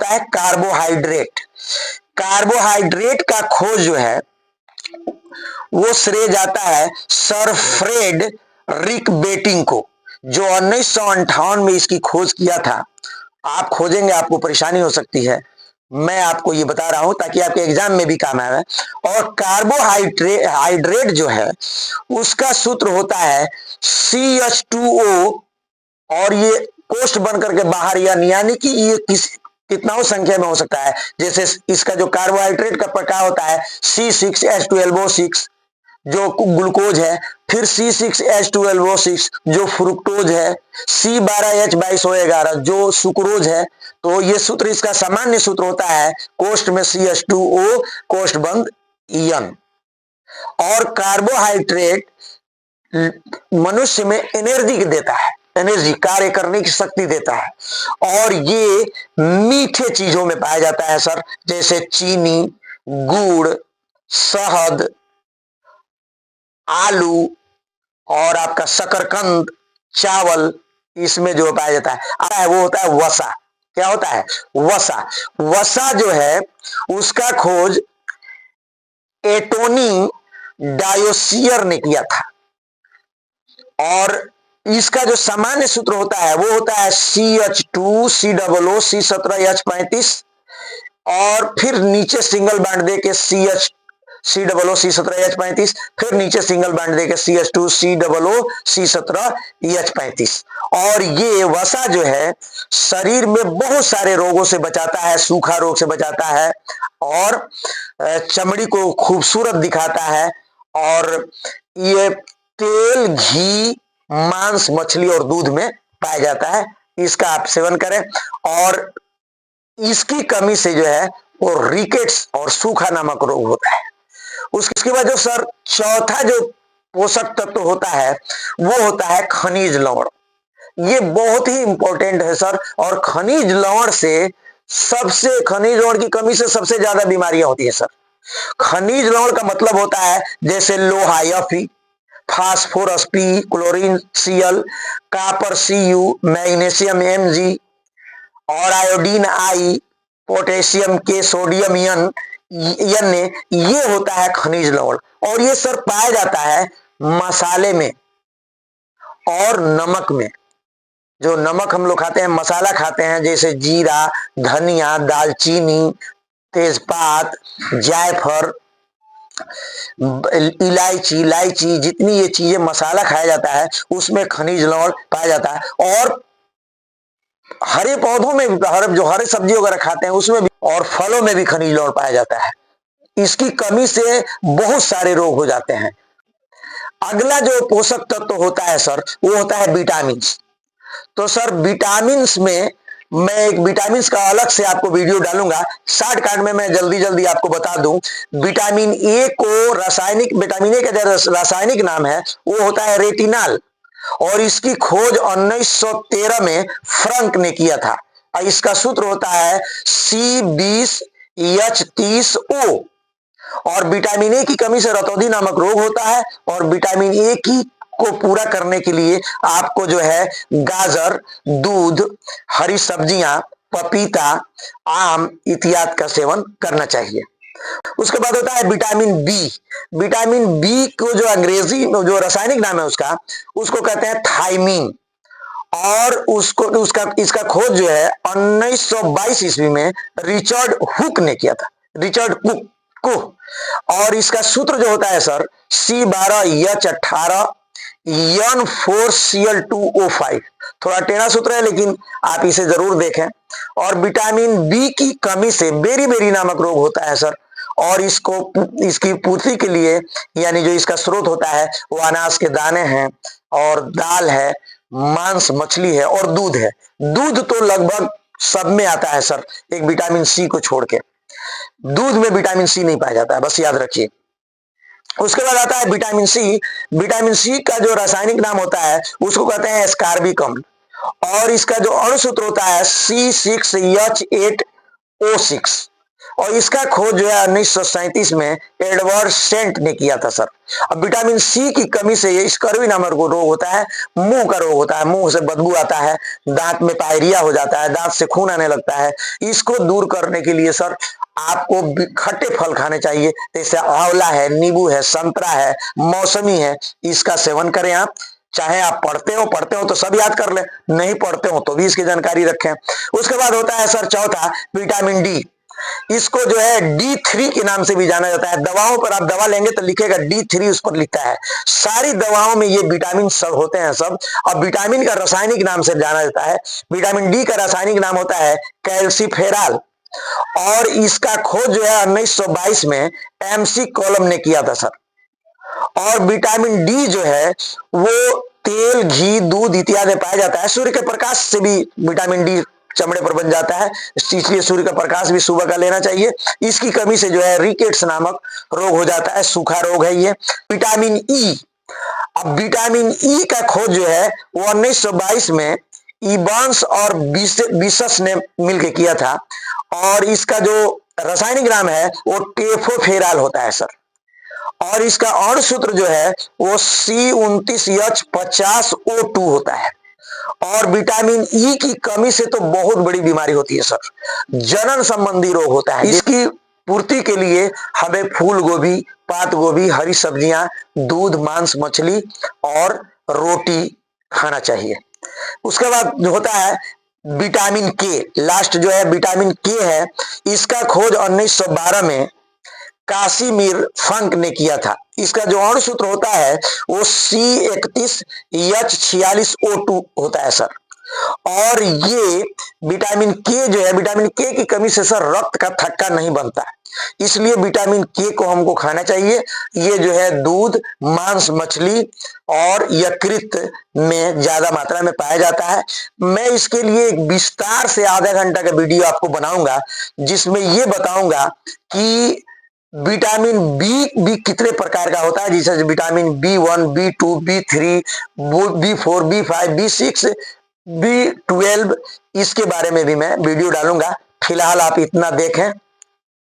होता है carbohydrate. Carbohydrate का खोज जो है वो श्रेय जाता है सर फ्रेड रिकबेटिंग को, जो 1958 में इसकी खोज किया था। आप खोजेंगे आपको परेशानी हो सकती है, मैं आपको ये बता रहा हूं ताकि आपके एग्जाम में भी काम आए। और कार्बोहाइड्रेट जो है उसका सूत्र होता है CH2O, और ये कोष्ठ बन करके बाहर, यानी कि ये कितना संख्या में हो सकता है। जैसे इसका जो कार्बोहाइड्रेट का प्रकार होता है C6H12O6 जो ग्लूकोज है, फिर C6H12O6 जो फ्रुक्टोज है, C12H22O11 जो सुक्रोज है। तो ये सूत्र, इसका सामान्य सूत्र होता है कोष्ठ में CH2O कोष्ठ बंद N। और कार्बोहाइड्रेट मनुष्य में एनर्जी देता है, एनर्जी कार्य करने की शक्ति देता है, और ये मीठे चीजों में पाया जाता है सर, जैसे चीनी, गुड़, शहद, आलू और आपका शकरकंद, चावल, इसमें जो पाया जाता है वो होता है वसा। क्या होता है? वसा। वसा जो है उसका खोज एटोनी डायोसियर ने किया था, और इसका जो सामान्य सूत्र होता है वो होता है CH2 COO C17H35, और फिर नीचे सिंगल बांड दे के COO C17H35, फिर नीचे सिंगल बांड दे के CH2 COO C17H35। और ये वसा जो है शरीर में बहुत सारे रोगों से बचाता है, सूखा रोग से बचाता है, और चमड़ी को खूबसूरत दिखाता है। और ये तेल, घी, मांस, मछली और दूध में पाया जाता है। इसका आप सेवन करें, और इसकी कमी से जो है वो रिकेट्स और सूखा नामक रोग होता है। उसके बाद जो सर चौथा जो पोषक तत्व होता है वो होता है खनिज लवण। ये बहुत ही इंपॉर्टेंट है सर, और खनिज लवण की कमी से सबसे ज्यादा बीमारियां होती है सर। खनिज लवण का मतलब होता है जैसे लोहा Fe, phosphorus P, chlorine Cl, copper Cu, magnesium Mg, और iodine I, potassium K, sodium N, ये होता है खनिज लवण। और ये सर पाया जाता है मसाले में और नमक में। जो नमक हम लोग खाते हैं, मसाला खाते हैं, जैसे जीरा, धनिया, दालचीनी, तेजपात, जायफल, इलायची, जितनी ये चीजें मसाला खाया जाता है उसमें खनिज लवण पाया जाता है। और हरे पौधों में भी, हरे सब्जी वगैरह खाते हैं उसमें भी, और फलों में भी खनिज लवण पाया जाता है। इसकी कमी से बहुत सारे रोग हो जाते हैं। अगला जो पोषक तत्व होता है सर वो होता है विटामिन। तो सर विटामिन्स में मैं एक विटामिन्स का अलग से आपको वीडियो डालूंगा। शॉर्टकट में मैं जल्दी आपको बता दूं, विटामिन ए को विटामिन ए का जो रासायनिक नाम है वो होता है रेटिनॉल, और इसकी खोज 1913 में फ्रंक ने किया था। इसका सूत्र होता है C20H30O। और विटामिन ए की कमी से रतौंधी नामक रोग होता है, और विटामिन ए को पूरा करने के लिए आपको जो है गाजर, दूध, हरी सब्जियां, पपीता, आम इत्यादि का सेवन करना चाहिए। उसके बाद होता है विटामिन बी। विटामिन बी को जो अंग्रेजी में जो रासायनिक नाम है उसको कहते हैं थायमीन, और इसका खोज जो है 1922 ईस्वी में रिचर्ड हुक ने किया था, रिचर्ड कुक को। और इसका सूत्र जो होता है सर C12H18 N4Cl2O5। थोड़ा टेढ़ा सूत्र है लेकिन आप इसे जरूर देखें। और विटामिन बी की कमी से बेरी नामक रोग होता है सर, और इसकी पूर्ति के लिए, यानी जो इसका स्रोत होता है वो अनाज के दाने हैं, और दाल है, मांस, मछली है, और दूध है। दूध तो लगभग सब में आता है सर, एक विटामिन सी को छोड़ के। दूध में विटामिन सी नहीं पाया जाता है, बस याद रखिए। उसके बाद आता है विटामिन सी। विटामिन सी का जो रासायनिक नाम होता है उसको कहते हैं एस्कॉर्बिक अम्ल, और इसका जो अणुसूत्र होता है C6H8O6। और इसका खोज जो है 1937 में एडवर्ड सेंट ने किया था सर। अब विटामिन सी की कमी से ये स्कर्वी नामक रोग होता है, मुंह का रोग होता है, मुंह से बदबू आता है, दांत में पायरिया हो जाता है, दांत से खून आने लगता है। इसको दूर करने के लिए सर आपको खट्टे फल खाने चाहिए, जैसे आंवला है, नींबू है, संतरा है, मौसमी है, इसका सेवन करें आप। चाहे आप पढ़ते हो तो सब याद कर ले, नहीं पढ़ते हो तो भी इसकी जानकारी रखें। उसके बाद होता है सर चौथा विटामिन डी। इसको जो है D3 के नाम से भी जाना जाता है। दवाओं पर आप दवा लेंगे तो लिखेगा D3, उस पर लिखता है। सारी दवाओं में ये विटामिन सब होते हैं सब। और विटामिन का रासायनिक नाम से जाना जाता है, विटामिन डी का रासायनिक नाम होता है कैल्सीफेरॉल। और इसका खोज जो है 1922 में MC कॉलम ने किया था सर। और विटामिन डी जो है वो तेल, घी, दूध इत्यादि में पाया जाता है। सूर्य के प्रकाश से भी विटामिन डी चमड़े पर बन जाता है, इसलिए सूर्य का प्रकाश भी सुबह का लेना चाहिए। इसकी कमी से जो है रिकेट्स नामक रोग हो जाता है, सूखा रोग है ये। विटामिन ई, अब विटामिन ई का खोज जो है वो 1922 में इबांस और बिसस ने मिलकर किया था। और इसका जो रासायनिक नाम है वो टेफोफेराल होता है सर। और इसका अणु सूत्र जो है वो C29H50O2 होता है। और विटामिन ई की कमी से तो बहुत बड़ी बीमारी होती है सर, जनन संबंधी रोग होता है। इसकी पूर्ति के लिए हमें फूल गोभी, पात गोभी, हरी सब्जियां, दूध, मांस, मछली और रोटी खाना चाहिए। उसके बाद जो होता है विटामिन के, लास्ट जो है विटामिन के है, इसका खोज 1912 में कासिमिर फंक ने किया था। इसका जो अणु सूत्र होता है वो C31H46O2 होता है सर। और ये विटामिन के जो है, विटामिन के की कमी से सर रक्त का थक्का नहीं बनता, इसलिए विटामिन के को हमको खाना चाहिए। ये जो है दूध, मांस, मछली और यकृत में ज्यादा मात्रा में पाया जाता है। मैं इसके लिए एक विस्तार से आधा घंटा का वीडियो आपको बनाऊंगा, जिसमें ये बताऊंगा कि विटामिन बी कितने प्रकार का होता है, जैसे vitamin B1, B2, B3, B4, B5, B6, B12, इसके बारे में भी मैं वीडियो डालूंगा। फिलहाल आप इतना देखें।